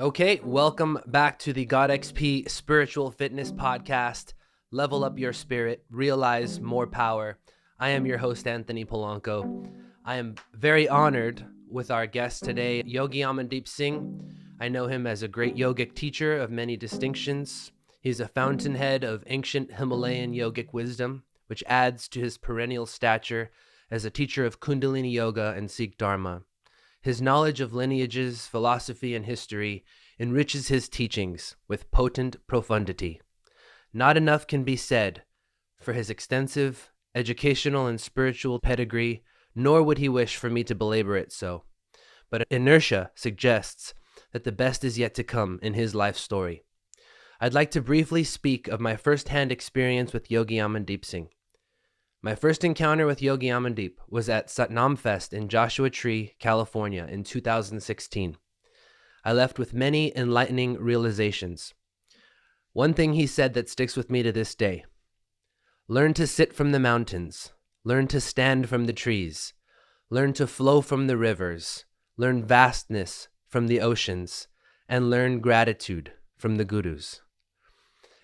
Okay, welcome back to the GodXP Spiritual Fitness Podcast. Level up your spirit, realize more power. I am your host, Anthony Polanco. I am very honored with our guest today, Yogi Amandeep Singh. I know him as a great yogic teacher of many distinctions. He's a fountainhead of ancient Himalayan yogic wisdom, which adds to his perennial stature as a teacher of Kundalini Yoga and Sikh Dharma. His knowledge of lineages, philosophy, and history enriches his teachings with potent profundity. Not enough can be said for his extensive educational and spiritual pedigree, nor would he wish for me to belabor it so. But inertia suggests that the best is yet to come in his life story. I'd like to briefly speak of my first-hand experience with Yogi Amandeep Singh. My first encounter with Yogi Amandeep was at Satnam Fest in Joshua Tree, California in 2016. I left with many enlightening realizations. One thing he said that sticks with me to this day: learn to sit from the mountains, learn to stand from the trees, learn to flow from the rivers, learn vastness from the oceans, and learn gratitude from the gurus.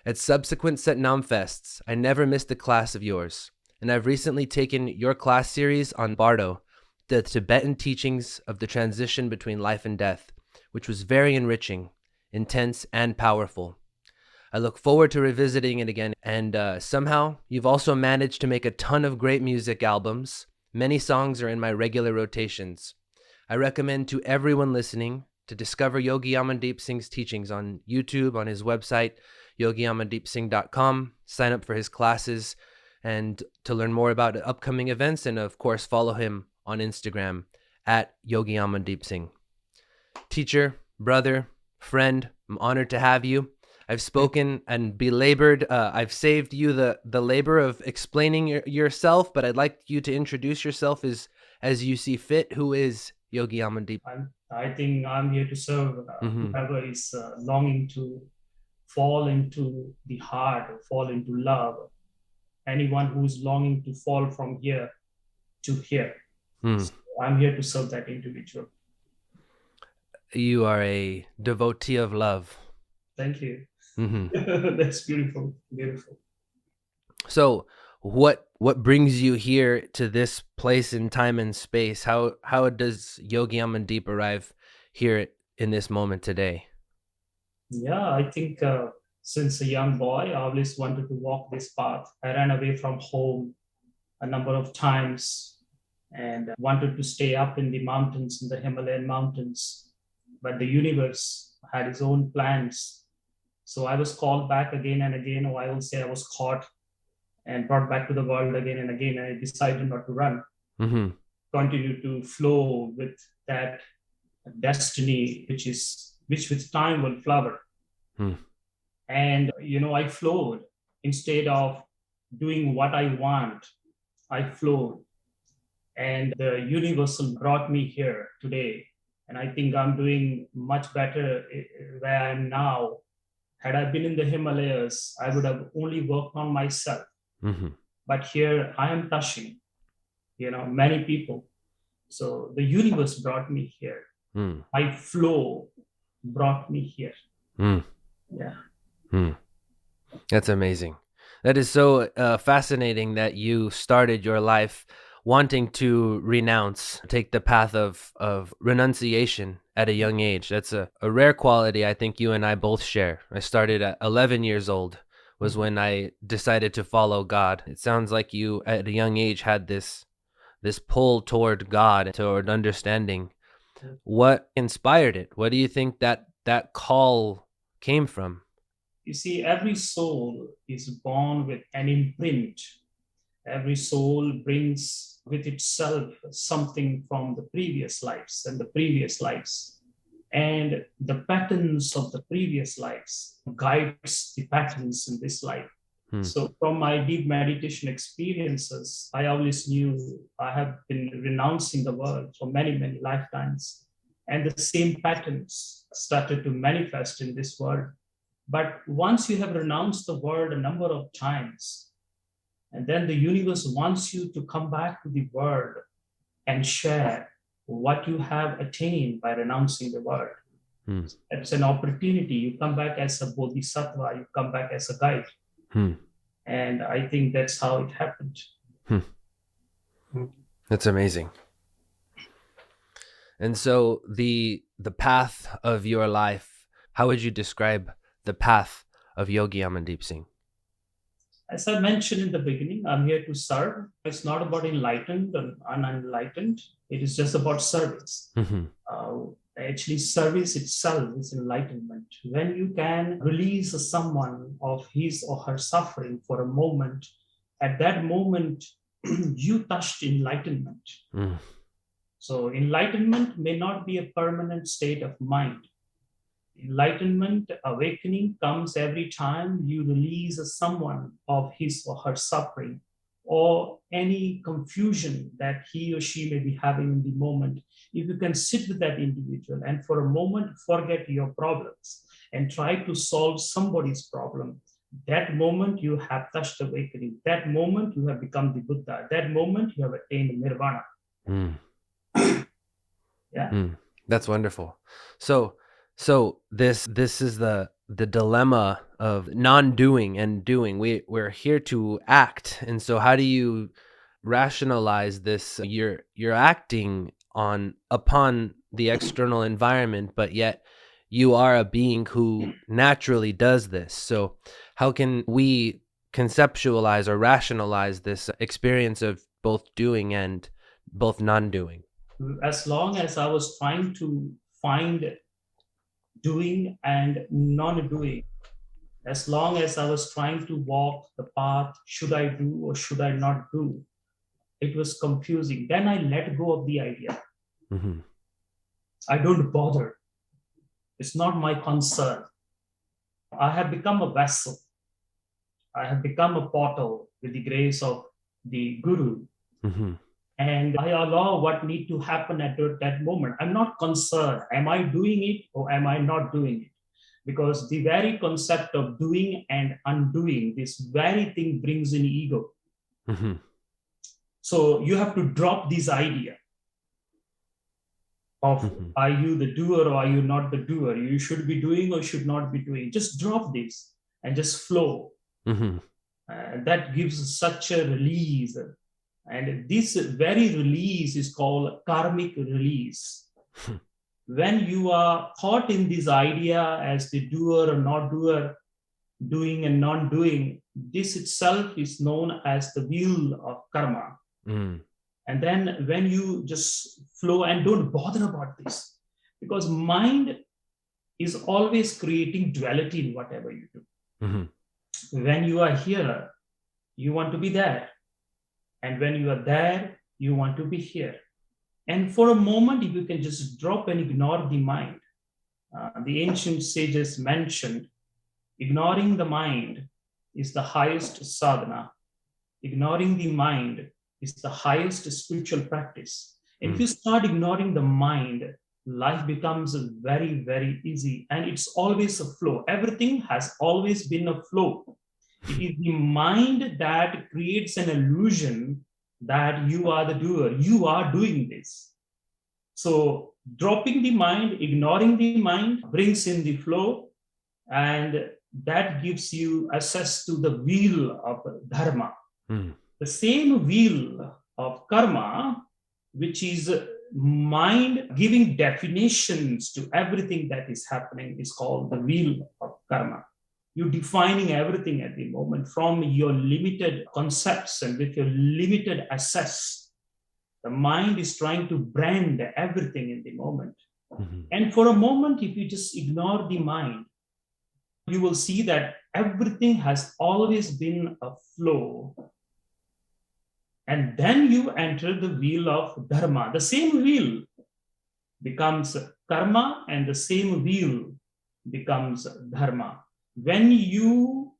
At subsequent Satnam Fests, I never missed a class of yours. And I've recently taken your class series on Bardo, the Tibetan teachings of the transition between life and death, which was very enriching, intense, and powerful. I look forward to revisiting it again, and somehow you've also managed to make a ton of great music albums. Many songs are in my regular rotations. I recommend to everyone listening to discover Yogi Amandeep Singh's teachings on YouTube, on his website, yogiamandeepsingh.com, sign up for his classes, and to learn more about upcoming events, and of course, follow him on Instagram at Yogi Amandeep Singh. Teacher, brother, friend, I'm honored to have you. I've spoken and belabored. I've saved you the labor of explaining yourself, but I'd like you to introduce yourself as you see fit. Who is Yogi Amandeep? I think I'm here to serve whoever is longing to fall into the heart, or fall into love. Anyone who is longing to fall from here to here. So I'm here to serve that individual. You are a devotee of love. Thank you. That's beautiful. Beautiful. So what brings you here to this place in time and space? How does Yogi Amandeep arrive here in this moment today? Yeah, I think since a young boy, I always wanted to walk this path. I ran away from home a number of times and wanted to stay up in the mountains, in the Himalayan mountains. But the universe had its own plans. So I was called back again and again, or I will say I was caught and brought back to the world again and again. And I decided not to run, continue to flow with that destiny, which with time will flower. And, I flowed. Instead of doing what I want, I flowed. And the universal brought me here today. And I think I'm doing much better where I am now. Had I been in the Himalayas, I would have only worked on myself. But here I am touching, many people. So the universe brought me here. My flow brought me here. Yeah. That's amazing. That is so fascinating that you started your life wanting to renounce, take the path of renunciation at a young age. That's a rare quality I think you and I both share. I started at 11 years old was when I decided to follow God. It sounds like you at a young age had this pull toward God, toward understanding. What inspired it? What do you think that call came from? You see, every soul is born with an imprint. Every soul brings with itself something from the previous lives and the previous lives. And the patterns of the previous lives guides the patterns in this life. So from my deep meditation experiences, I always knew I have been renouncing the world for many, many lifetimes. And the same patterns started to manifest in this world. But once you have renounced the world a number of times, and then the universe wants you to come back to the world and share what you have attained by renouncing the world. Hmm. It's an opportunity. You come back as a bodhisattva, you come back as a guide. Hmm. And I think that's how it happened. Hmm. That's amazing. And so the path of your life, how would you describe the path of Yogi Amandeep Singh? As I mentioned in the beginning, I'm here to serve. It's not about enlightened and unenlightened. It is just about service. Mm-hmm. Actually, service itself is enlightenment. When you can release someone of his or her suffering for a moment, at that moment, you touched enlightenment. Mm. So, enlightenment may not be a permanent state of mind. Enlightenment, awakening comes every time you release someone of his or her suffering or any confusion that he or she may be having in the moment. If you can sit with that individual and for a moment forget your problems and try to solve somebody's problem, that moment you have touched awakening. That moment you have become the Buddha. That moment you have attained nirvana. Mm. Yeah. Mm. That's wonderful. So this is the dilemma of non-doing and doing. We're here to act. And so how do you rationalize this? You're acting upon the external environment, but yet you are a being who naturally does this. So how can we conceptualize or rationalize this experience of both doing and both non-doing? As long as I was trying to find doing and non-doing, as long as I was trying to walk the path, should I do or should I not do, it was confusing. Then I let go of the idea. Mm-hmm. I don't bother. It's not my concern. I have become a vessel. I have become a portal with the grace of the Guru. Mm-hmm. And I allow what need to happen at that moment. I'm not concerned. Am I doing it or am I not doing it? Because the very concept of doing and undoing, this very thing brings in ego. Mm-hmm. So you have to drop this idea of Mm-hmm. are you the doer or are you not the doer? You should be doing or should not be doing. Just drop this and just flow. Mm-hmm. That gives such a release. And this very release is called karmic release. When you are caught in this idea as the doer or not doer, doing and non doing, this itself is known as the wheel of karma. Mm. And then when you just flow and don't bother about this, because mind is always creating duality in whatever you do. Mm-hmm. When you are here, you want to be there. And when you are there, you want to be here. And for a moment, if you can just drop and ignore the mind, the ancient sages mentioned ignoring the mind is the highest sadhana. Ignoring the mind is the highest spiritual practice. And if you start ignoring the mind, life becomes very, very easy. And it's always a flow. Everything has always been a flow. It is the mind that creates an illusion that you are the doer. You are doing this. So dropping the mind, ignoring the mind brings in the flow, and that gives you access to the wheel of dharma. Mm. The same wheel of karma, which is mind giving definitions to everything that is happening, is called the wheel of karma. You're defining everything at the moment from your limited concepts and with your limited access. The mind is trying to brand everything in the moment. Mm-hmm. And for a moment, if you just ignore the mind, you will see that everything has always been a flow. And then you enter the wheel of dharma. The same wheel becomes karma, and the same wheel becomes dharma. When you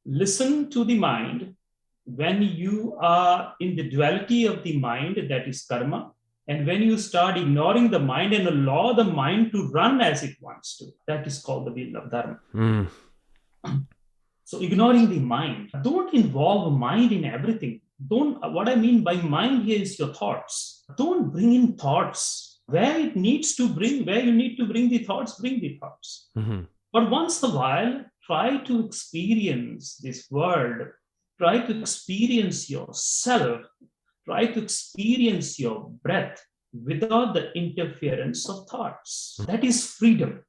listen to the mind, when you are in the duality of the mind, that is karma, and when you start ignoring the mind and allow the mind to run as it wants to, that is called the wheel of dharma. Mm. So ignoring the mind, don't involve mind in everything. Don't, what I mean by mind here is your thoughts. Don't bring in thoughts Where it needs to bring, where you need to bring the thoughts, bring the thoughts. Mm-hmm. But once a while, try to experience this world, try to experience yourself, try to experience your breath without the interference of thoughts. That is freedom.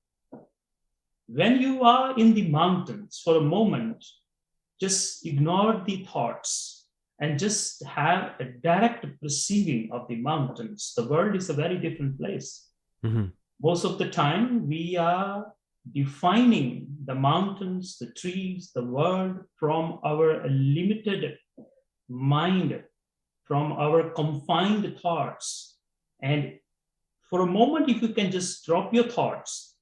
When you are in the mountains for a moment, just ignore the thoughts and just have a direct perceiving of the mountains. The world is a very different place. Mm-hmm. Most of the time, we are defining the mountains, the trees, the world from our limited mind, from our confined thoughts. And for a moment, if you can just drop your thoughts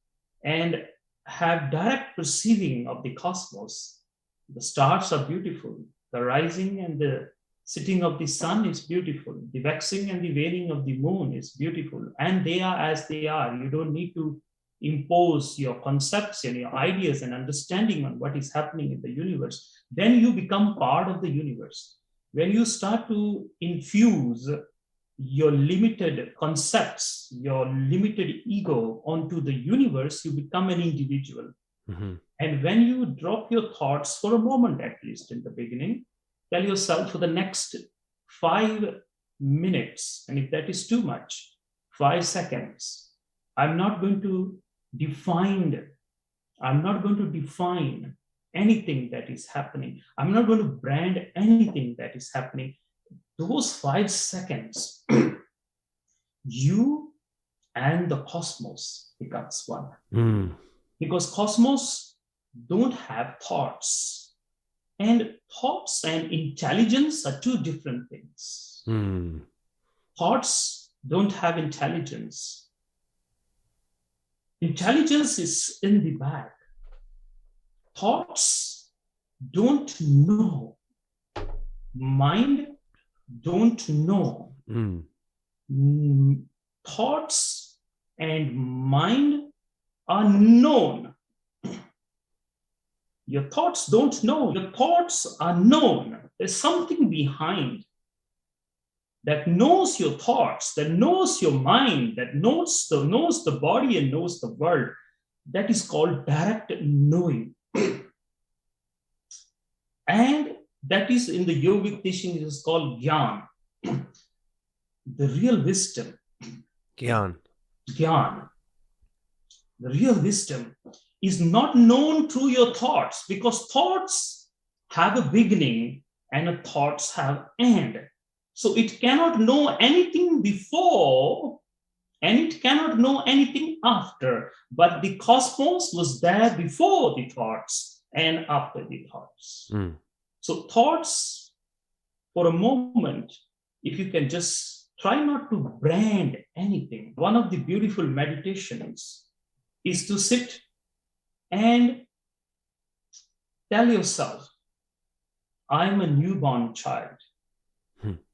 and have direct perceiving of the cosmos, the stars are beautiful. The rising and the setting of the sun is beautiful. The waxing and the waning of the moon is beautiful. And they are as they are. You don't need to impose your concepts and your ideas and understanding on what is happening in the universe. Then you become part of the universe. When you start to infuse your limited concepts, your limited ego onto the universe, you become an individual. Mm-hmm. And when you drop your thoughts for a moment, at least in the beginning, tell yourself for the next 5 minutes, and if that is too much, 5 seconds, I'm not going to define anything that is happening. I'm not going to brand anything that is happening. Those 5 seconds, you and the cosmos becomes one. Mm. Because cosmos don't have thoughts. And thoughts and intelligence are two different things. Mm. Thoughts don't have intelligence. Intelligence is in the back. Thoughts don't know. Mind don't know. Mm. Thoughts and mind are known. Your thoughts don't know. Your thoughts are known. There's something behind that knows your thoughts, that knows your mind, that knows the body and knows the world. That is called direct knowing. And that is in the yogic teaching, it is called Gyan. The real wisdom. Gyan. Gyan. The real wisdom is not known through your thoughts, because thoughts have a beginning and thoughts have end. So it cannot know anything before and it cannot know anything after. But the cosmos was there before the thoughts and after the thoughts. Mm. So thoughts, for a moment, if you can just try not to brand anything. One of the beautiful meditations is to sit and tell yourself, I'm a newborn child.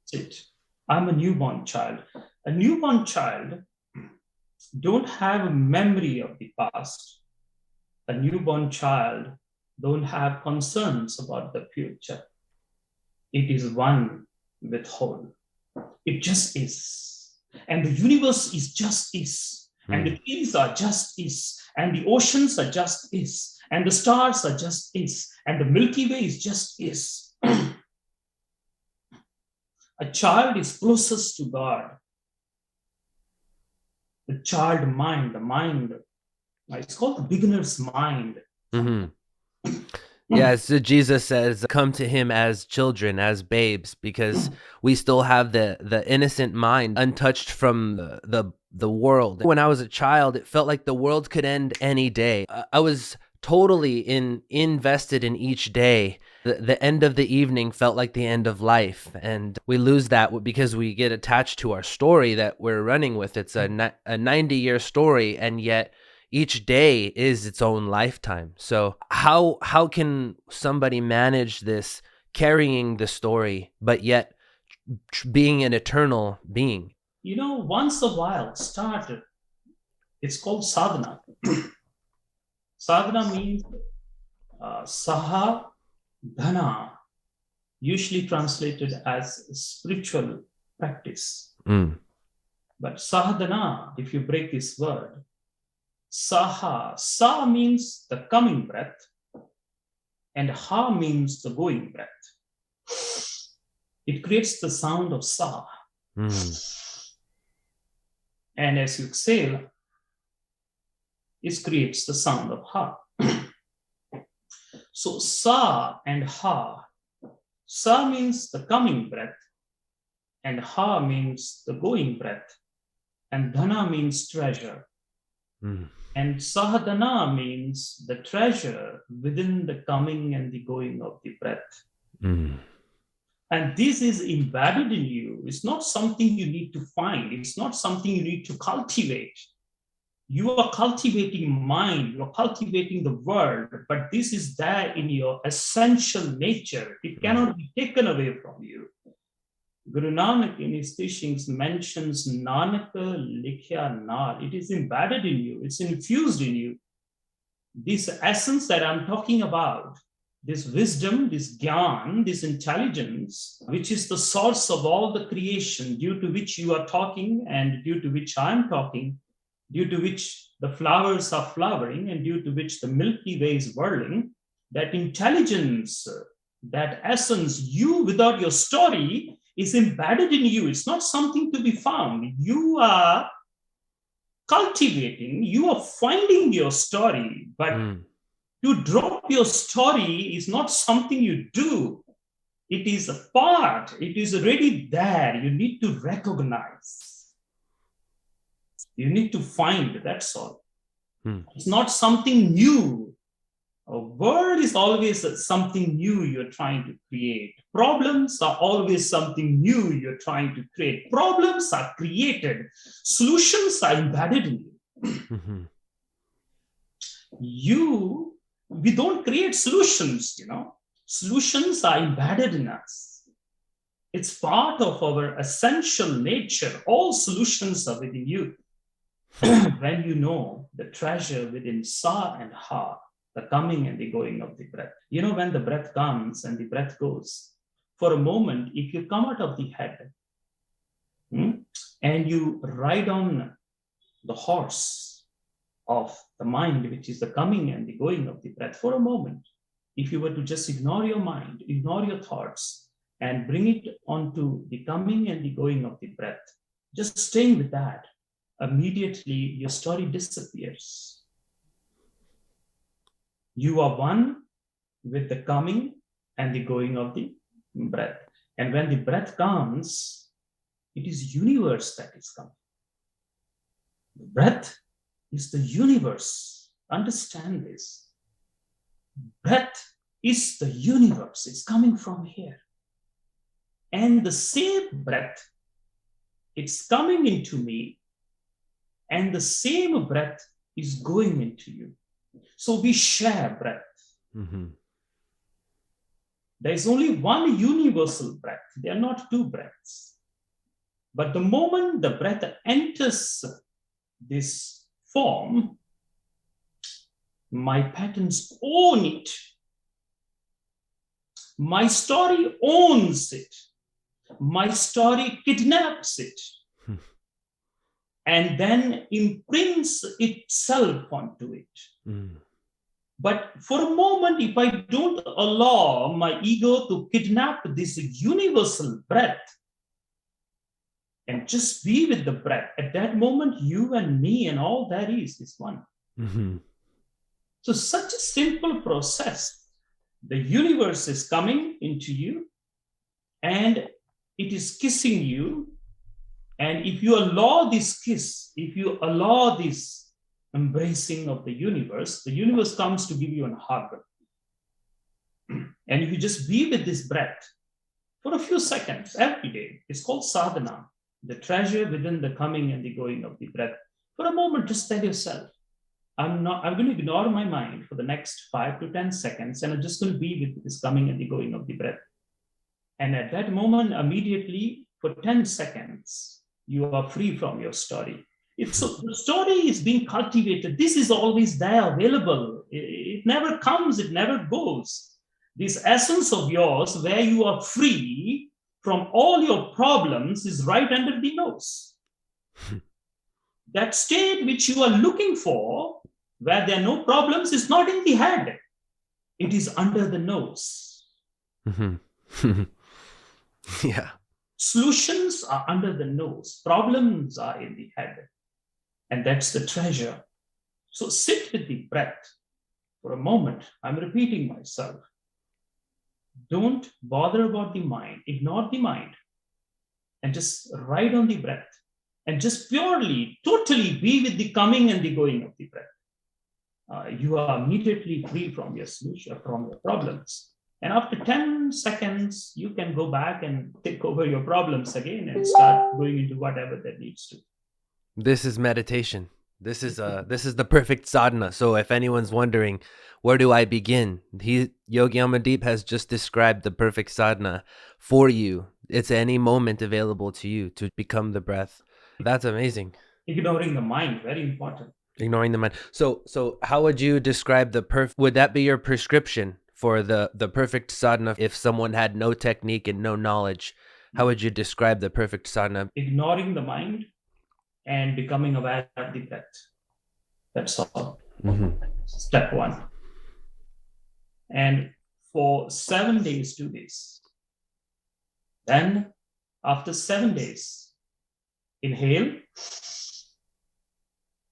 Sit. I'm a newborn child. A newborn child don't have a memory of the past. A newborn child don't have concerns about the future. It is one with whole. It just is. And the universe is just is. And the trees are just is, and the oceans are just is, and the stars are just is, and the Milky Way is just is. A child is closest to God. The child mind, the mind, it's called the beginner's mind. Mm-hmm. Yeah, so Jesus says, come to him as children, as babes, because we still have the innocent mind untouched from the world. When I was a child, it felt like the world could end any day. I was totally invested in each day. The end of the evening felt like the end of life, and we lose that because we get attached to our story that we're running with. It's a 90-year story, and yet each day is its own lifetime. So how can somebody manage this, carrying the story, but yet being an eternal being? You know, once a while started. It's called sadhana. Sadhana means saha dhana, usually translated as spiritual practice. Mm. But sadhana, if you break this word, saha, sa means the coming breath, and ha means the going breath. It creates the sound of sa. And as you exhale, it creates the sound of ha. So sa and ha. Sa means the coming breath, and ha means the going breath, and dhana means treasure. And sahadana means the treasure within the coming and the going of the breath. And this is embedded in you. It's not something you need to find. It's not something you need to cultivate. You are cultivating mind, you are cultivating the world, but this is there in your essential nature. It cannot be taken away from you. Guru Nanak in his teachings mentions Nanaka Likhya Nar. It is embedded in you, it's infused in you. This essence that I'm talking about, this wisdom, this gyan, this intelligence, which is the source of all the creation, due to which you are talking and due to which I'm talking, due to which the flowers are flowering and due to which the Milky Way is whirling, that intelligence, that essence, you without your story is embedded in you. It's not something to be found. You are cultivating, you are finding your story, but to drop your story is not something you do. It is a part, it is already there. You need to recognize. You need to find, that's all. It's not something new. A world is always something new you're trying to create. Problems are always something new you're trying to create. Problems are created. Solutions are embedded in you. We don't create solutions, Solutions are embedded in us. It's part of our essential nature. All solutions are within you. When you know the treasure within sa and ha, the coming and the going of the breath. When the breath comes and the breath goes, for a moment, if you come out of the head and you ride on the horse of the mind, which is the coming and the going of the breath, for a moment, if you were to just ignore your mind, ignore your thoughts, and bring it onto the coming and the going of the breath, just staying with that, immediately your story disappears. You are one with the coming and the going of the breath. And when the breath comes, it is universe that is coming. The breath is the universe. Understand this. Breath is the universe. It's coming from here. And the same breath, it's coming into me, and the same breath is going into you. So we share breath. There is only one universal breath. There are not two breaths. But the moment the breath enters this form, my patterns own it. My story owns it. My story kidnaps it. And then imprints itself onto it. But for a moment, if I don't allow my ego to kidnap this universal breath and just be with the breath, at that moment, you and me and all there is one. So such a simple process. The universe is coming into you and it is kissing you. And if you allow this kiss, if you allow this embracing of the universe comes to give you a hug. And if you just be with this breath for a few seconds every day, it's called sadhana, the treasure within the coming and the going of the breath. For a moment, just tell yourself, I'm going to ignore my mind for the next 5 to 10 seconds, and I'm just going to be with this coming and the going of the breath. And at that moment, immediately, for 10 seconds, you are free from your story. So the story is being cultivated. This is always there, available. It never comes, it never goes. This essence of yours, where you are free from all your problems, is right under the nose. That state which you are looking for, where there are no problems, is not in the head. It is under the nose. Yeah. Solutions are under the nose. Problems are in the head. And that's the treasure. So sit with the breath for a moment. I'm repeating myself. Don't bother about the mind. Ignore the mind. And just ride on the breath. And just purely, totally be with the coming and the going of the breath. You are immediately free from your solution, from your problems. And after 10 seconds, you can go back and take over your problems again and start going into whatever that needs to. This is meditation. This is the perfect sadhana. So if anyone's wondering, where do I begin? Yogi Amandeep has just described the perfect sadhana for you. It's any moment available to you to become the breath. That's amazing. Ignoring the mind, very important. Ignoring the mind. So how would you describe would that be your prescription for the perfect sadhana? If someone had no technique and no knowledge, how would you describe the perfect sadhana? Ignoring the mind and becoming aware of the breath. That's all. Step one. And for 7 days, do this. Then after 7 days, inhale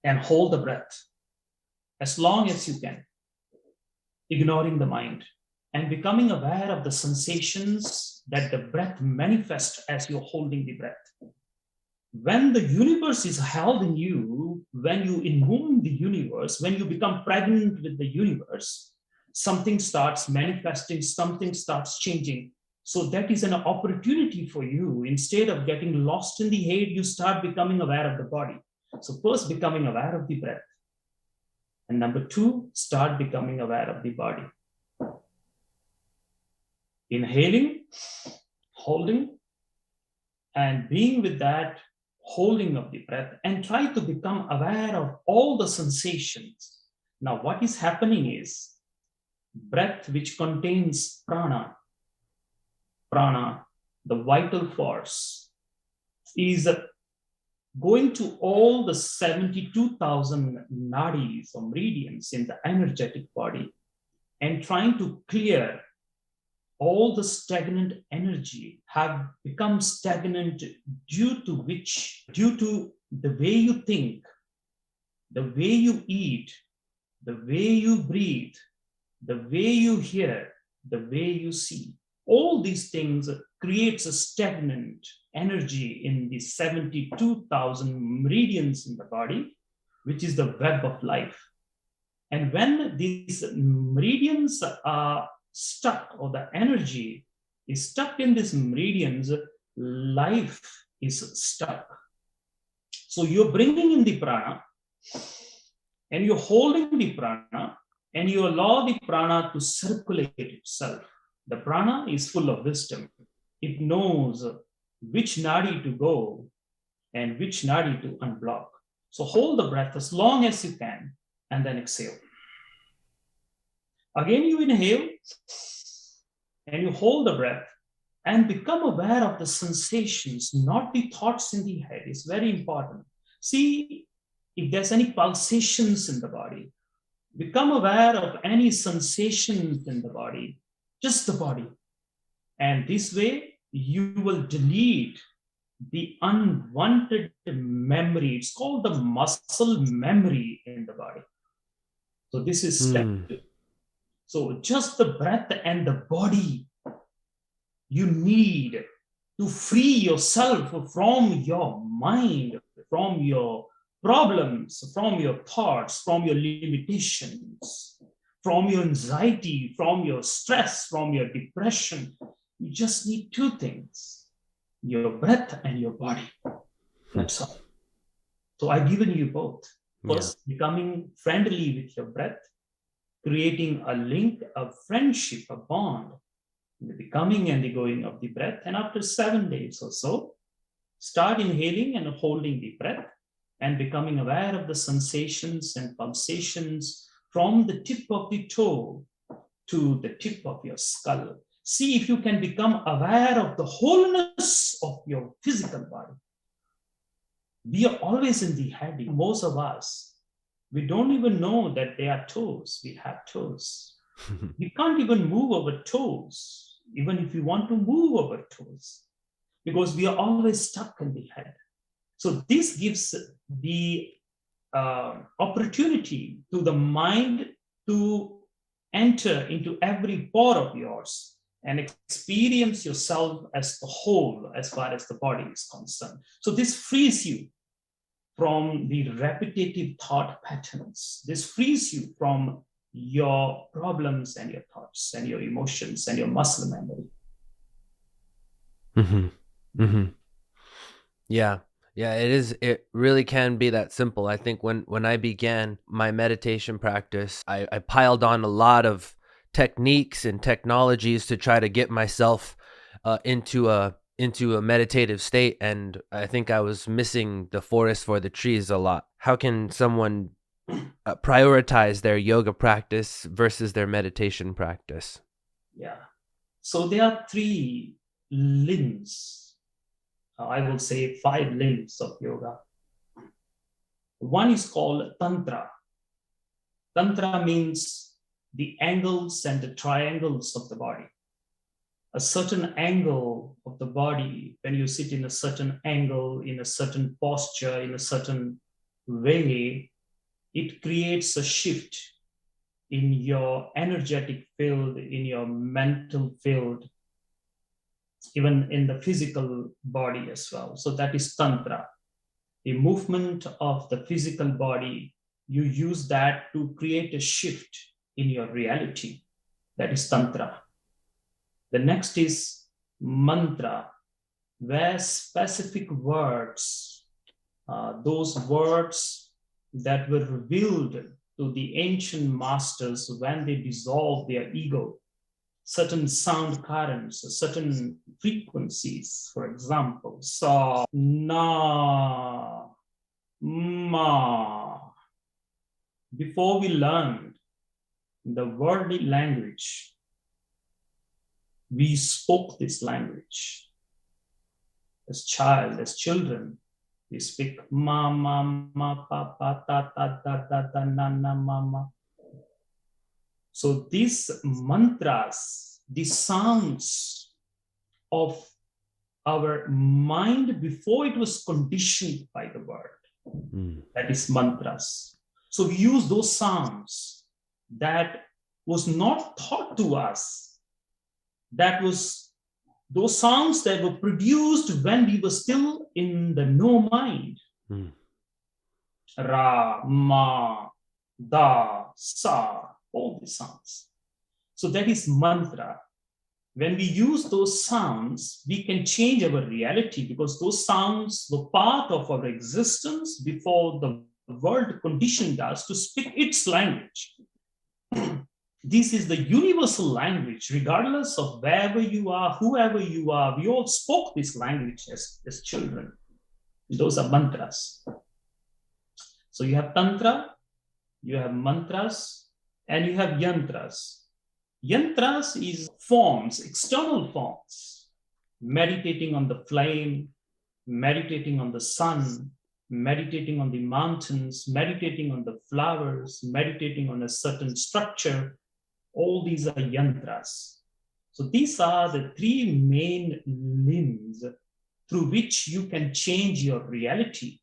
and hold the breath as long as you can, ignoring the mind and becoming aware of the sensations that the breath manifests as you're holding the breath. When the universe is held in you, when you invoke the universe, when you become pregnant with the universe, something starts manifesting, something starts changing. So that is an opportunity for you. Instead of getting lost in the head, you start becoming aware of the body. So first, becoming aware of the breath. And number two, start becoming aware of the body. Inhaling, holding, and being with that holding of the breath, and try to become aware of all the sensations. Now, what is happening is breath, which contains prana, the vital force, is going to all the 72,000 nadis or meridians in the energetic body and trying to clear all the stagnant energy have become stagnant due to the way you think, the way you eat, the way you breathe, the way you hear, the way you see. All these things creates a stagnant energy in the 72,000 meridians in the body, which is the web of life. And when these meridians are stuck, or the energy is stuck in these meridians, life is stuck. So you're bringing in the prana and you're holding the prana and you allow the prana to circulate itself. The prana is full of wisdom. It knows which nadi to go and which nadi to unblock. So hold the breath as long as you can and then exhale. Again, you inhale and you hold the breath and become aware of the sensations, not the thoughts in the head. It's very important. See if there's any pulsations in the body. Become aware of any sensations in the body, just the body. And this way, you will delete the unwanted memory. It's called the muscle memory in the body. So this is step 2. So just the breath and the body, you need to free yourself from your mind, from your problems, from your thoughts, from your limitations, from your anxiety, from your stress, from your depression. You just need 2 things, your breath and your body. That's all. So I've given you both. First, becoming friendly with your breath, creating a link, a friendship, a bond, the coming and the going of the breath. And after 7 days or so, start inhaling and holding the breath and becoming aware of the sensations and pulsations from the tip of the toe to the tip of your skull. See if you can become aware of the wholeness of your physical body. We are always in the head. Most of us, we don't even know that they are toes. We have toes. We can't even move our toes, even if we want to move our toes, because we are always stuck in the head. So this gives the opportunity to the mind to enter into every pore of yours and experience yourself as the whole as far as the body is concerned. So this frees you from the repetitive thought patterns. This frees you from your problems and your thoughts and your emotions and your muscle memory. Mm-hmm. Mm-hmm. Yeah. Yeah, it is. It really can be that simple. I think when I began my meditation practice, I piled on a lot of techniques and technologies to try to get myself into a meditative state, and I think I was missing the forest for the trees a lot. How can someone prioritize their yoga practice versus their meditation practice? Yeah. So there are three limbs. I will say 5 limbs of yoga. One is called Tantra. Tantra means the angles and the triangles of the body. A certain angle of the body, when you sit in a certain angle, in a certain posture, in a certain way, it creates a shift in your energetic field, in your mental field, even in the physical body as well. So that is Tantra. The movement of the physical body, you use that to create a shift in your reality. That is Tantra. The next is Mantra, where specific words, those words that were revealed to the ancient masters when they dissolved their ego, certain sound currents, certain frequencies, for example, sa, na, ma. Before we learned the worldly language, we spoke this language. As children, we speak ma, ma, ma, pa, pa, ta, ta, da, da, da, na, na, ma, ma. So these mantras, the sounds of our mind before it was conditioned by the word, that is mantras. So we use those sounds that was not taught to us, that was those sounds that were produced when we were still in the no mind. Ra, ma, da, sa, all these sounds. So that is mantra. When we use those sounds, we can change our reality because those sounds were part of our existence before the world conditioned us to speak its language. This is the universal language, regardless of wherever you are, whoever you are. We all spoke this language as children. Those are mantras. So you have Tantra, you have mantras, and you have yantras. Yantras is forms, external forms, meditating on the flame, meditating on the sun, meditating on the mountains, meditating on the flowers, meditating on a certain structure. All these are yantras. So these are the 3 main limbs through which you can change your reality.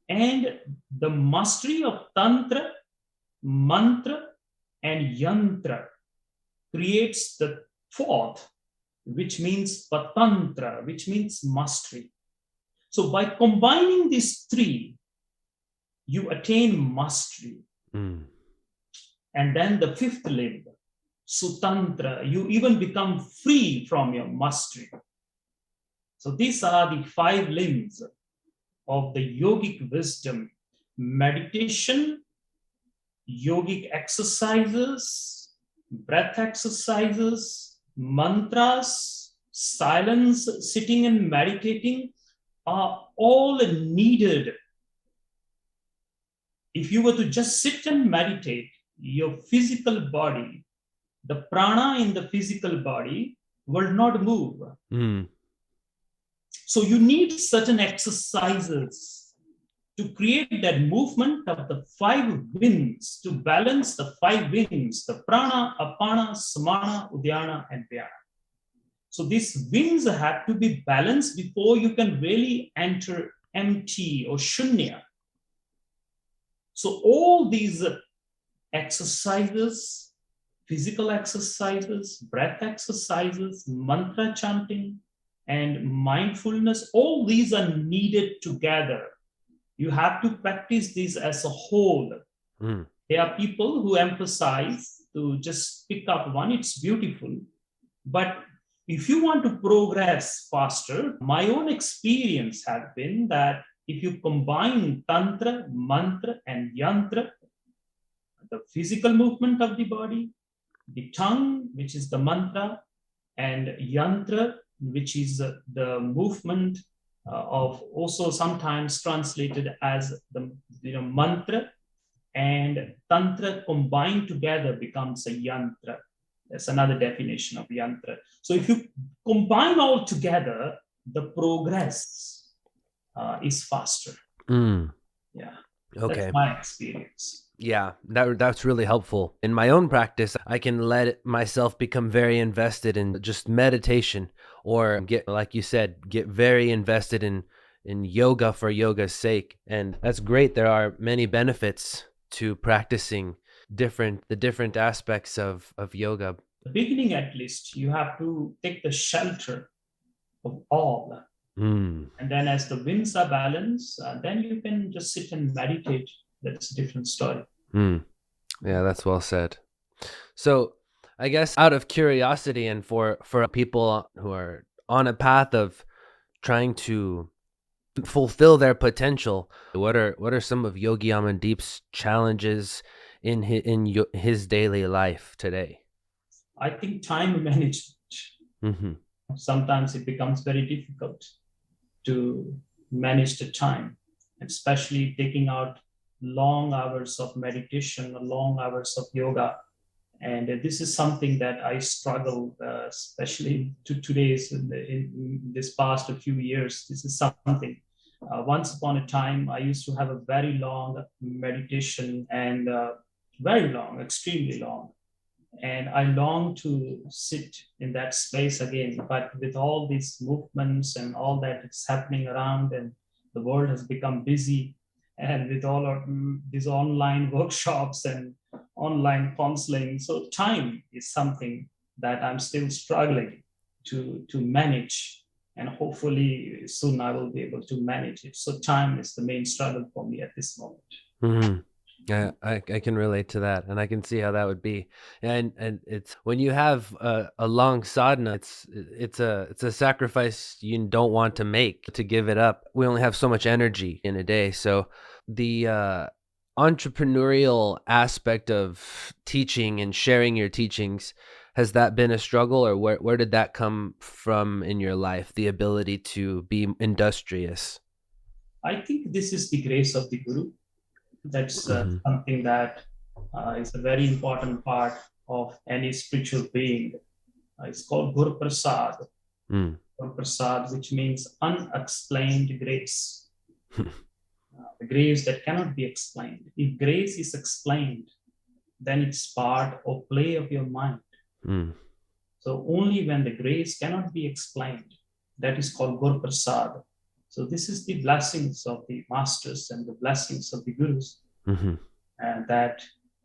And the mastery of Tantra, Mantra, and Yantra creates the 4th, which means Patantra, which means mastery. So by combining these 3, you attain mastery. And then the 5th limb, Sutantra, you even become free from your mastery. So these are the 5 limbs of the yogic wisdom: meditation, yogic exercises, breath exercises, mantras, silence, sitting and meditating are all needed. If you were to just sit and meditate, your physical body, the prana in the physical body will not move. So you need certain exercises to create that movement of the five winds, to balance the five winds, the prana, apana, samana, udyana, and vyana. So these winds have to be balanced before you can really enter empty or shunya. So all these exercises, physical exercises, breath exercises, mantra chanting, and mindfulness, all these are needed together. You have to practice this as a whole. There are people who emphasize to just pick up one, it's beautiful. But if you want to progress faster, my own experience has been that if you combine tantra, mantra, and yantra, the physical movement of the body, the tongue, which is the mantra, and yantra, which is the movement of, also sometimes translated as the mantra, and tantra combined together becomes a yantra. That's another definition of yantra. So if you combine all together, the progress is faster. Yeah. Okay. That's my experience. Yeah, that's really helpful. In my own practice, I can let myself become very invested in just meditation, or get, like you said, get very invested in yoga for yoga's sake. And that's great. There are many benefits to practicing the different aspects of yoga. The beginning, at least, you have to take the shelter of all. And then as the winds are balanced, then you can just sit and meditate. That's a different story. Yeah, that's well said. So I guess out of curiosity, and for people who are on a path of trying to fulfill their potential, what are some of Yogi Amandeep's challenges in his daily life today? I think time management. Sometimes it becomes very difficult to manage the time, especially taking out long hours of meditation, long hours of yoga. And this is something that I struggle, especially to today's, in this past a few years. This is something. Once upon a time, I used to have a very long meditation, and very long, extremely long. And I long to sit in that space again. But with all these movements and all that is happening around, and the world has become busy, and with all of these online workshops and online counseling, so time is something that I'm still struggling to manage, and hopefully soon I will be able to manage it. So time is the main struggle for me at this moment. Yeah, I can relate to that, and I can see how that would be. And it's when you have a long sadhana, it's a sacrifice you don't want to make, to give it up. We only have so much energy in a day, so the entrepreneurial aspect of teaching and sharing your teachings, has that been a struggle, or where did that come from in your life? The ability to be industrious. I think this is the grace of the Guru. That's something that is a very important part of any spiritual being. It's called Guru Prasad. Guru Prasad, which means unexplained grace. The grace that cannot be explained. If grace is explained, then it's part or play of your mind. So only when the grace cannot be explained, that is called Guru Prasad. So this is the blessings of the masters and the blessings of the gurus, and that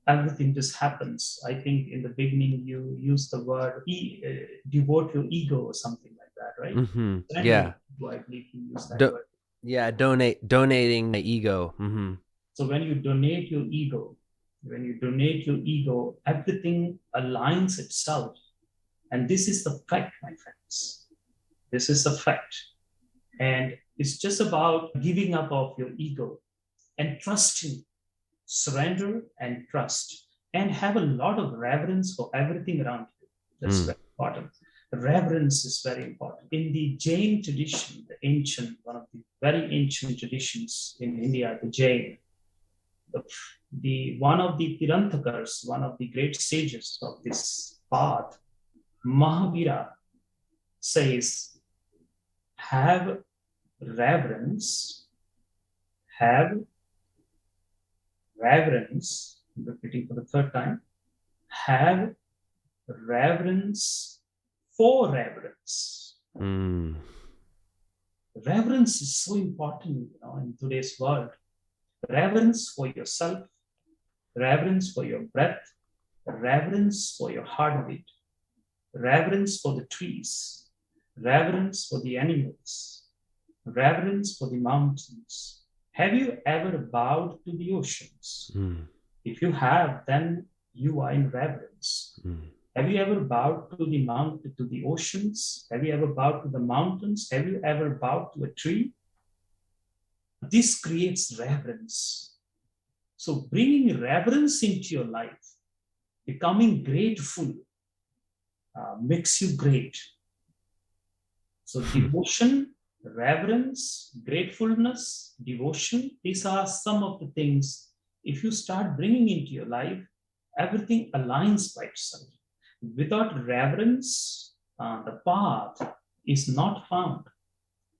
everything just happens. I think in the beginning you use the word devote your ego or something like that, right? Yeah. I believe you use that word. Yeah, donating the ego. So when you donate your ego, everything aligns itself. And this is the fact, my friends. This is the fact. And it's just about giving up of your ego and trusting, surrender and trust, and have a lot of reverence for everything around you. That's very important. Reverence is very important. In the Jain tradition, the ancient, one of the very ancient traditions in India, the Jain, the one of the Tiranthakars, one of the great sages of this path, Mahavira, says, have reverence, have reverence, I'm repeating for the third time, have reverence for reverence. Mm. Reverence is so important, in today's world. Reverence for yourself, reverence for your breath, reverence for your heartbeat, reverence for the trees, reverence for the animals, reverence for the mountains. Have you ever bowed to the oceans? Mm. If you have, then you are in reverence. Mm. Have you ever bowed to the oceans? Have you ever bowed to the mountains? Have you ever bowed to a tree? This creates reverence. So bringing reverence into your life, becoming grateful, makes you great. So devotion, reverence, gratefulness, devotion, these are some of the things. If you start bringing into your life, everything aligns by itself. Without reverence, the path is not found.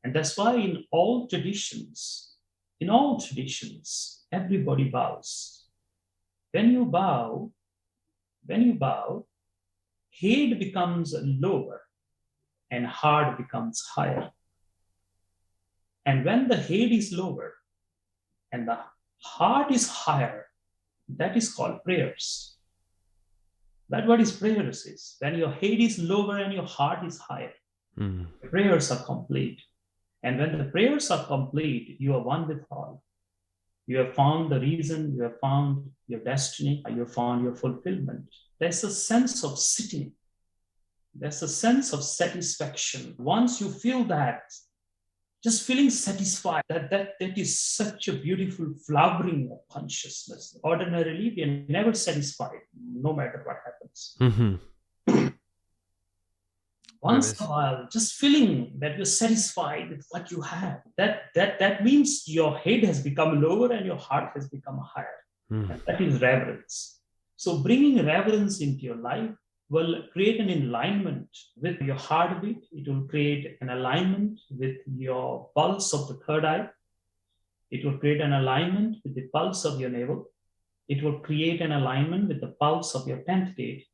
And that's why in all traditions, everybody bows. When you bow, head becomes lower and heart becomes higher. And when the head is lower and the heart is higher, that is called prayers. That's what is prayers is. When your head is lower and your heart is higher, prayers are complete. And when the prayers are complete, you are one with all. You have found the reason, you have found your destiny, you have found your fulfillment. There's a sense of sitting. There's a sense of satisfaction. Once you feel that, just feeling satisfied, that is such a beautiful flowering of consciousness. Ordinarily, we are never satisfied, no matter what happens. Mm-hmm. Once in a while, just feeling that you're satisfied with what you have, that means your head has become lower and your heart has become higher. And that is reverence. So bringing reverence into your life will create an alignment with your heartbeat. It will create an alignment with your pulse of the third eye. It will create an alignment with the pulse of your navel. It will create an alignment with the pulse of your 10th gate.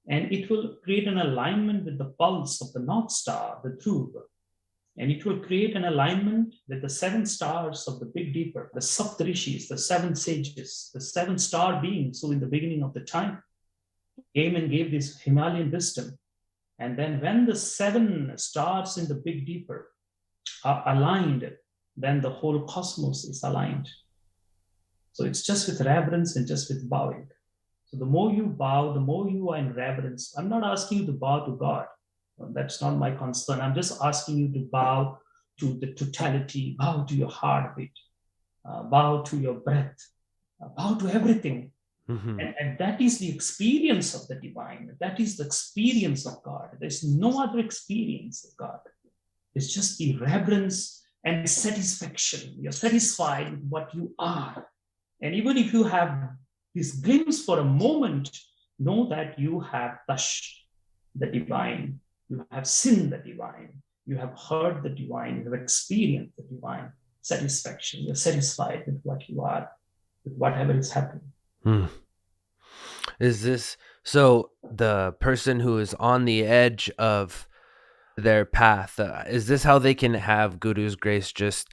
And it will create an alignment with the pulse of the North Star, the Dhruv. And it will create an alignment with the 7 stars of the Big Deeper, the Saptarishis, the 7 sages, the 7 star beings who in the beginning of the time came and gave this Himalayan wisdom. And then when the 7 stars in the Big Deeper are aligned, then the whole cosmos is aligned. So it's just with reverence and just with bowing. So the more you bow, the more you are in reverence. I'm not asking you to bow to God. That's not my concern. I'm just asking you to bow to the totality, bow to your heartbeat, bow to your breath, bow to everything. Mm-hmm. And that is the experience of the divine. That is the experience of God. There's no other experience of God. It's just the reverence and satisfaction. You're satisfied with what you are. And even if you have this glimpse for a moment, know that you have touched the divine. You have seen the divine. You have heard the divine. You have experienced the divine satisfaction. You're satisfied with what you are, with whatever is happening. Is this so? The person who is on the edge of their path, is this how they can have Guru's grace, just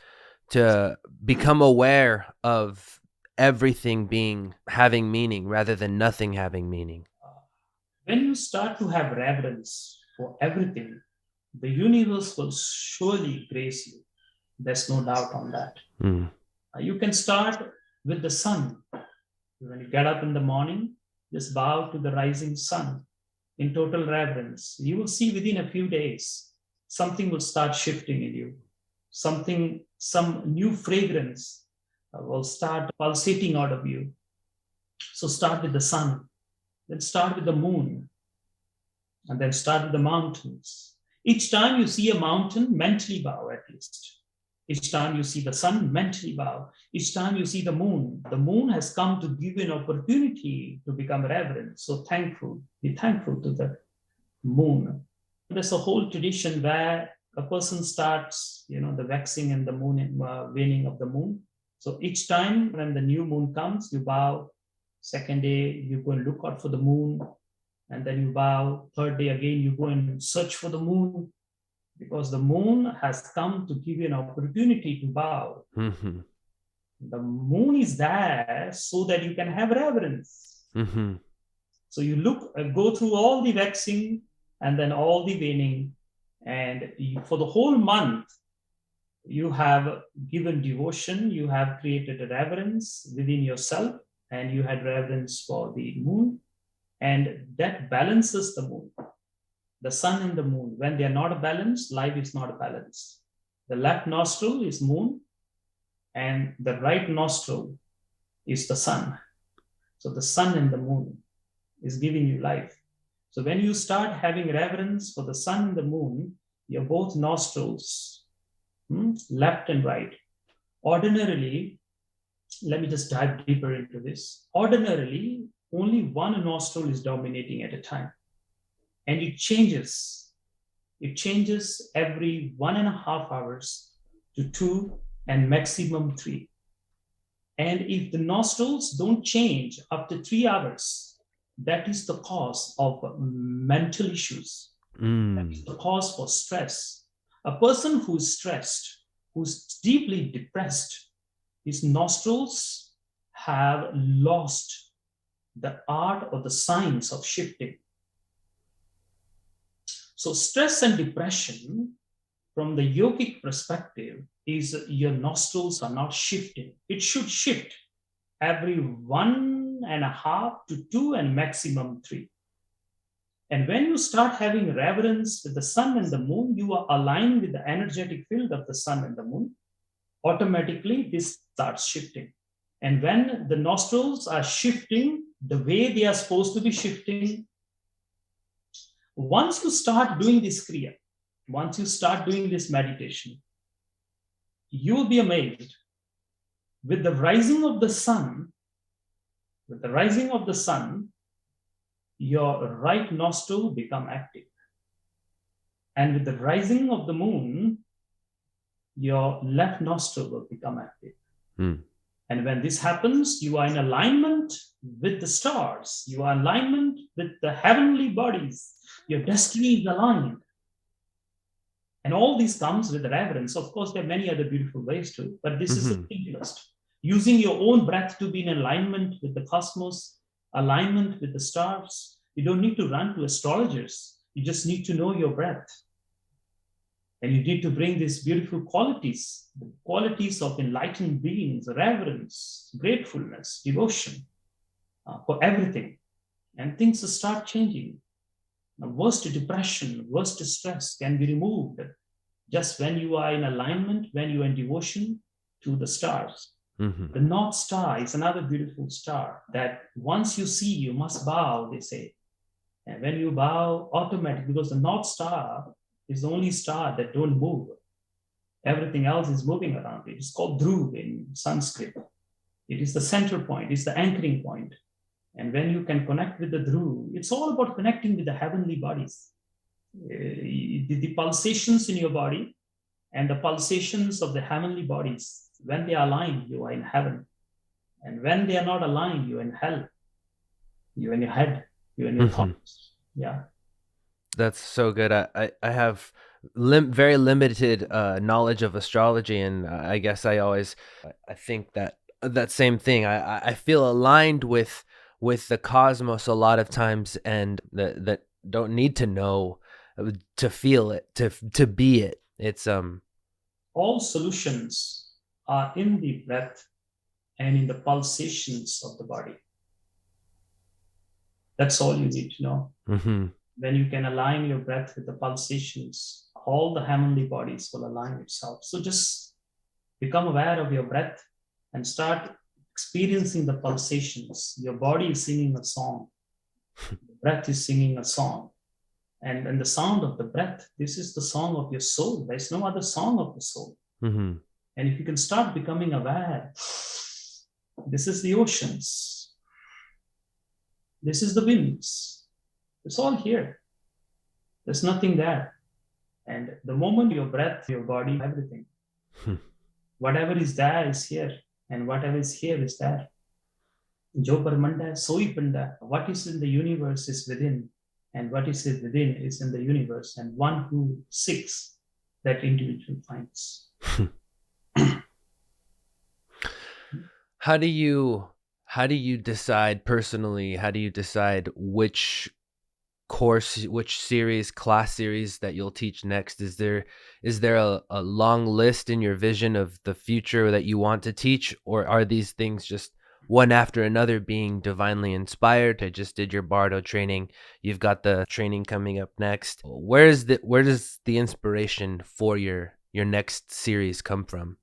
to become aware of everything having meaning rather than nothing having meaning? When you start to have reverence for everything, the universe will surely grace you. There's no doubt on that. You can start with the sun. When you get up in the morning, just bow to the rising sun in total reverence. You will see within a few days, something will start shifting in you. Some new fragrance will start pulsating out of you. So start with the sun, then start with the moon, and then start with the mountains. Each time you see a mountain, mentally bow at least. Each time you see the sun, mentally bow. Each time you see the moon has come to give you an opportunity to become reverent. So be thankful to the moon. There's a whole tradition where a person starts, the waxing and the moon, waning of the moon. So each time when the new moon comes, you bow. Second day, you go and look out for the moon. And then you bow. Third day, again, you go and search for the moon, because the moon has come to give you an opportunity to bow. Mm-hmm. The moon is there so that you can have reverence. Mm-hmm. So you go through all the waxing and then all the waning. And for the whole month, you have given devotion, you have created a reverence within yourself, and you had reverence for the moon. And that balances the moon. The sun and the moon, when they are not balanced, life is not balanced. The left nostril is moon, and the right nostril is the sun. So the sun and the moon is giving you life. So when you start having reverence for the sun and the moon, your both nostrils, left and right. Ordinarily, let me just dive deeper into this. Ordinarily, only one nostril is dominating at a time. And it changes. It changes every 1.5 hours to 2 and maximum 3. And if the nostrils don't change up to 3 hours, that is the cause of mental issues. That is the cause for stress. A person who's stressed, who's deeply depressed, his nostrils have lost the art or the science of shifting. So stress and depression, from the yogic perspective, is your nostrils are not shifting. It should shift every 1.5 to 2 and maximum 3. And when you start having reverence with the sun and the moon, you are aligned with the energetic field of the sun and the moon. Automatically, this starts shifting. And when the nostrils are shifting the way they are supposed to be shifting, once you start doing this kriya, once you start doing this meditation, you will be amazed. With the rising of the sun, your right nostril will become active. And with the rising of the moon, your left nostril will become active. And when this happens, you are in alignment with the stars. You are in alignment with the heavenly bodies. Your destiny is aligned. And all this comes with reverence. Of course, there are many other beautiful ways too, but this is the simplest. Using your own breath to be in alignment with the cosmos, alignment with the stars. You don't need to run to astrologers. You just need to know your breath. And you need to bring these beautiful qualities, the qualities of enlightened beings, reverence, gratefulness, devotion for everything. And things start changing. Now, worst depression, worst stress can be removed just when you are in alignment, when you are in devotion to the stars. The North Star is another beautiful star that once you see, you must bow, they say. And when you bow, automatically, because the North Star is the only star that don't move. Everything else is moving around it. It's called Dhruv in Sanskrit. It is the center point. It's the anchoring point. And when you can connect with the Dhruv, it's all about connecting with the heavenly bodies. The pulsations in your body and the pulsations of the heavenly bodies, when they are aligned, you are in heaven. And when they are not aligned, you're in hell. You're in your head. You're in your thoughts. Yeah. That's so good. I have very limited knowledge of astrology, and I guess I think that same thing. I feel aligned with the cosmos a lot of times, and that don't need to know to feel it, to be it. It's all solutions are in the breath and in the pulsations of the body. That's all you need to know. When you can align your breath with the pulsations, all the heavenly bodies will align itself. So just become aware of your breath and start experiencing the pulsations. Your body is singing a song. The breath is singing a song. And the sound of the breath, this is the song of your soul. There's no other song of the soul. And if you can start becoming aware, this is the oceans. This is the winds. It's all here. There's nothing there. And the moment your breath, your body, everything, whatever is there is here, and whatever is here is there. Jo parmanda soi panda. What is in the universe is within, and what is within is in the universe. And one who seeks, that individual finds. How do you decide personally? How do you decide which course, which series, class series that you'll teach next? Is there a long list in your vision of the future that you want to teach, or are these things just one after another being divinely inspired? I just did your Bardo training. You've got the training coming up next. Where does the inspiration for your next series come from?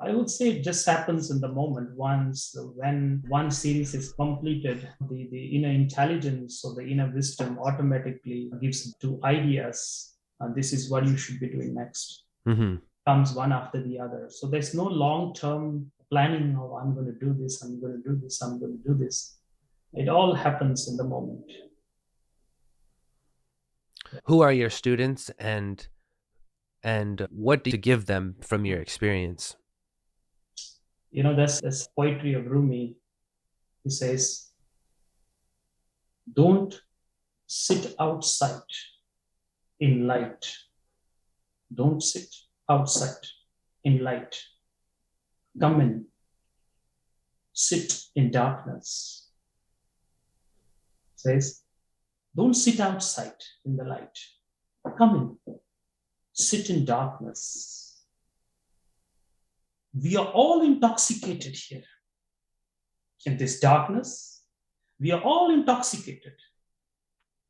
I would say it just happens in the moment. When one series is completed, the inner intelligence or the inner wisdom automatically gives to ideas, and this is what you should be doing next. Mm-hmm. Comes one after the other. So there's no long-term planning of I'm going to do this, I'm going to do this, I'm going to do this. It all happens in the moment. Who are your students, and what do you give them from your experience? You know, there's this poetry of Rumi. He says, don't sit outside in light. Don't sit outside in light. Come in. Sit in darkness. Says, don't sit outside in the light. Come in. Sit in darkness. We are all intoxicated here. In this darkness, we are all intoxicated.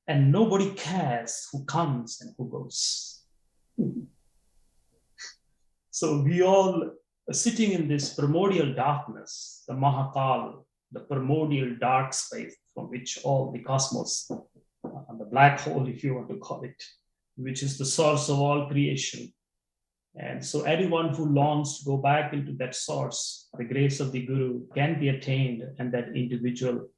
And nobody cares who comes and who goes. So we all are sitting in this primordial darkness, the Mahakal, the primordial dark space from which all the cosmos, the black hole, if you want to call it, which is the source of all creation. And so anyone who longs to go back into that source, the grace of the Guru can be attained, and that individual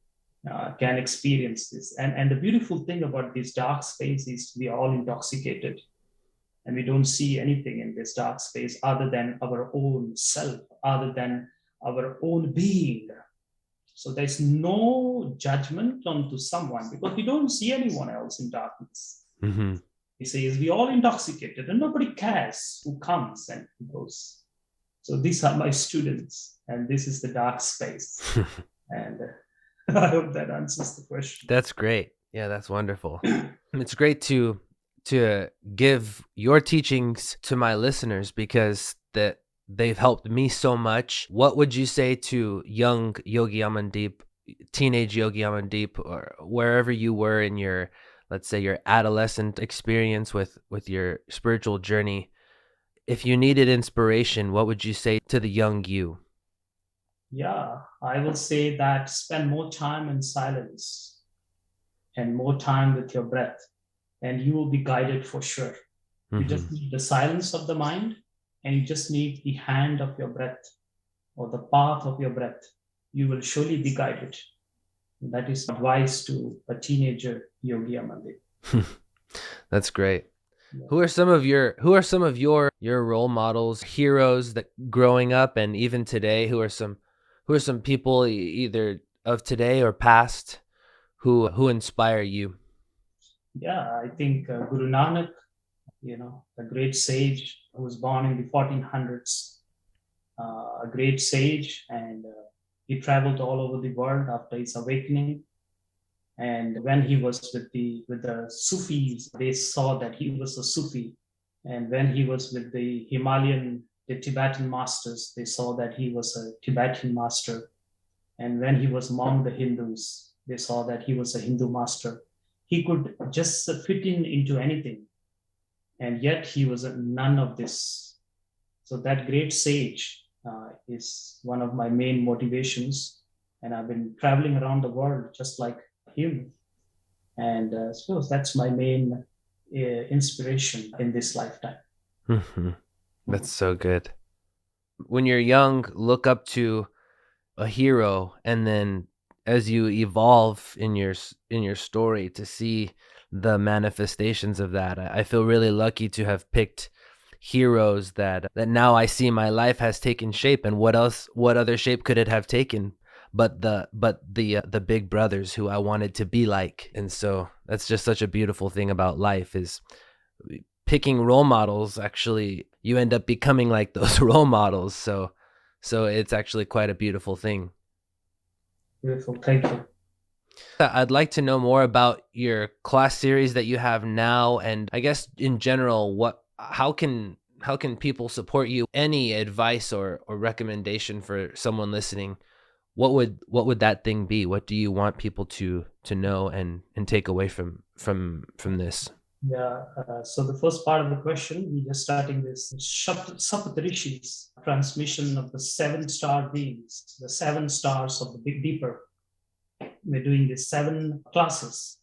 can experience this. And the beautiful thing about this dark space is we are all intoxicated, and we don't see anything in this dark space other than our own self, other than our own being. So there's no judgment onto someone because we don't see anyone else in darkness. Mm-hmm. He says we all intoxicated and nobody cares who comes and who goes. So these are my students, and this is the dark space. And I hope that answers the question. That's great. Yeah, that's wonderful. It's great to give your teachings to my listeners because that they've helped me so much. What would you say to young Yogi Amandeep, teenage Yogi Amandeep, or wherever you were in your, let's say, your adolescent experience with your spiritual journey? If you needed inspiration, what would you say to the young you? Yeah, I will say that spend more time in silence and more time with your breath, and you will be guided for sure. You just need the silence of the mind, and you just need the hand of your breath or the path of your breath. You will surely be guided. That is advice to a teenager, Yogi Amandeep. That's great. Yeah. Who are some of your role models, heroes that growing up and even today? Who are some people either of today or past who inspire you? Yeah, I think Guru Nanak, a great sage who was born in the 1400s, a great sage, and he traveled all over the world after his awakening. And when he was with the Sufis, they saw that he was a Sufi. And when he was with the Tibetan masters, they saw that he was a Tibetan master. And when he was among the Hindus, they saw that he was a Hindu master. He could just fit into anything. And yet he was none of this. So that great sage is one of my main motivations. And I've been traveling around the world just like him. And so that's my main inspiration in this lifetime. Mm-hmm. That's so good. When you're young, look up to a hero, and then as you evolve in your story to see the manifestations of that. I feel really lucky to have picked heroes that now I see my life has taken shape. And what other shape could it have taken but the big brothers who I wanted to be like. And so that's just such a beautiful thing about life, is picking role models. Actually, you end up becoming like those role models. So it's actually quite a beautiful thing. Beautiful. Thank you. I'd like to know more about your class series that you have now, and I guess in general, how can people support you? Any advice or recommendation for someone listening? What would that thing be? What do you want people to know and take away from this? Yeah. So the first part of the question, we're just starting this Saptarishis, transmission of the 7-star beings, the 7 stars of the Big Deeper. We're doing these 7 classes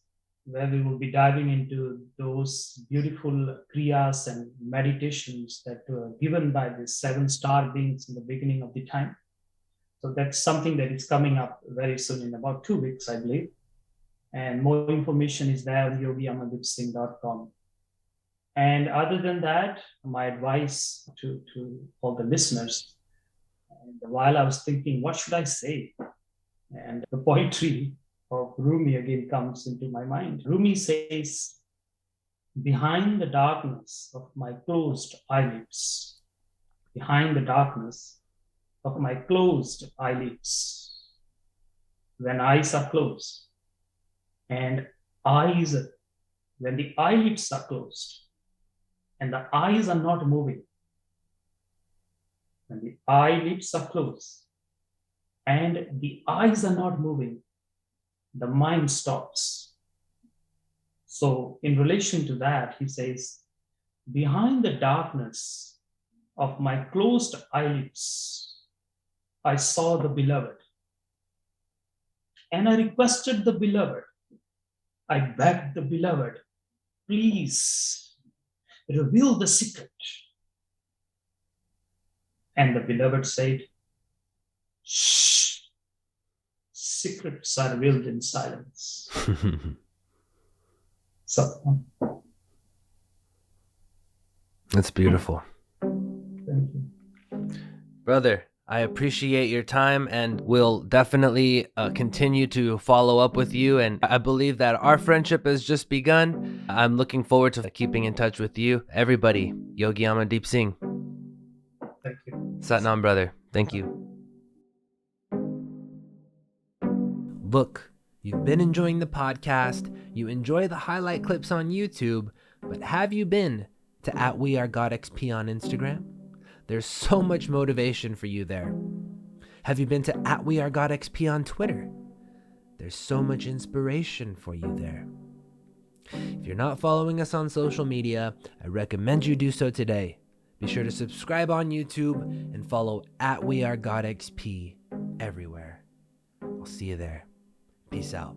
where we will be diving into those beautiful kriyas and meditations that were given by the 7-star beings in the beginning of the time. So that's something that is coming up very soon, in about 2 weeks, I believe. And more information is there on yogiamandeepsingh.com. And other than that, my advice to all the listeners, and while I was thinking, what should I say? And the poetry of Rumi again comes into my mind. Rumi says, behind the darkness of my closed eyelids, behind the darkness of my closed eyelids, when eyes are closed, and eyes, when the eyelids are closed, and the eyes are not moving, when the eyelids are closed, and the eyes are not moving, the mind stops. So in relation to that, he says, behind the darkness of my closed eyelids, I saw the beloved. And I requested the beloved. I begged the beloved, please reveal the secret. And the beloved said, shh, secrets are revealed in silence. So, that's beautiful. Thank you. Brother, I appreciate your time, and we'll definitely continue to follow up with you. And I believe that our friendship has just begun. I'm looking forward to keeping in touch with you. Everybody, Yogi Amandeep Singh. Thank you. Satnam, brother. Thank you. Look, you've been enjoying the podcast. You enjoy the highlight clips on YouTube, but have you been to @WeAreGodXP on Instagram? There's so much motivation for you there. Have you been to @WeAreGodXP on Twitter? There's so much inspiration for you there. If you're not following us on social media, I recommend you do so today. Be sure to subscribe on YouTube and follow @WeAreGodXP everywhere. I'll see you there. Peace out.